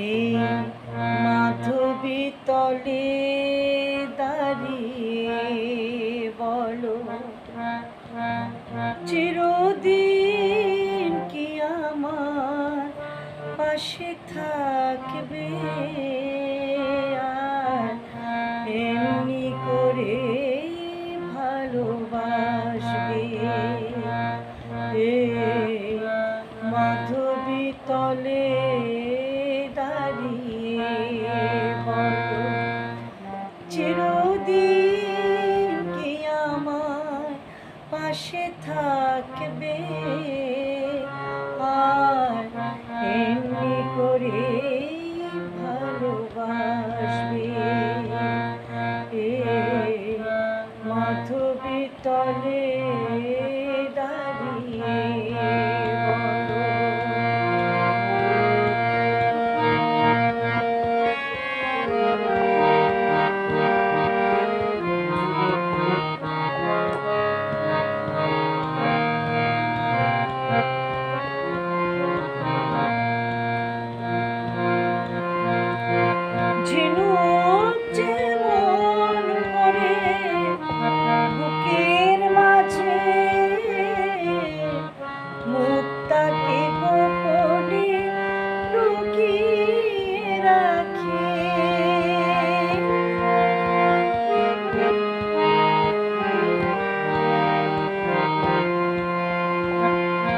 এই মাধবী তলে দাঁড়িয়ে বলো, চিরদিন কি আমার পাশে থাকবে, আর এমনি করে ভালোবাসবে? মাধবী তলে দাঁড়িয়ে বলো, চিরদিন কি আমার পাশে থাকবে, আর এমনি করে ভালোবাসবে? মাধবী তলে দাঁড়িয়ে বলো। ঝিনুক যেমন করে বুকের মাঝে, মুক্তাকে গোপনে লুকিয়ে রাখে।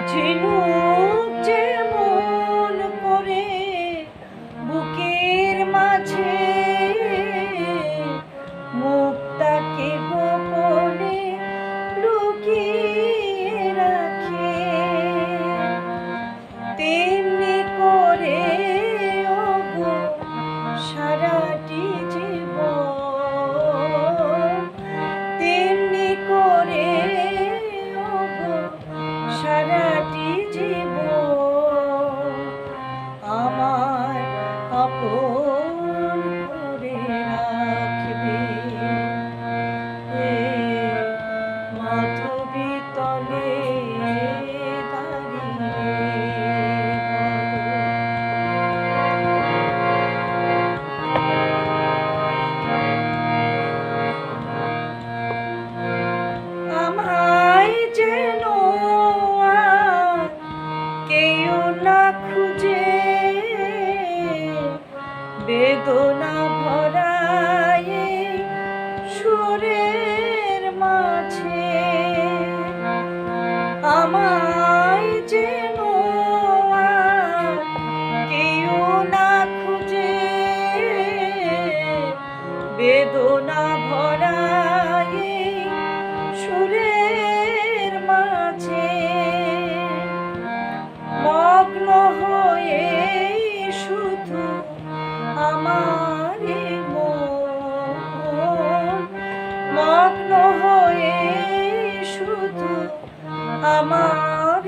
ঝিনুক যেমন করে বুকের মাঝে, মুক্তাকে গোপনে লুকিয়ে রাখে, তেমনি করে ওগো সারাটি জীবন, তেমনি করে ওগো সারাটি জীবন আমার আপন করে রাখবে। মাধবী তলে আমায় যেন কেউ না খুঁজে, বেদনা ভরায় সুরের মাঝে। আমায় যেন কেউ না খুঁজে, বেদনা ভরায় সুরের মাঝে। মগ্ন হয়ে শুধু আমার মন, মগ্ন হয়ে শুধু আমার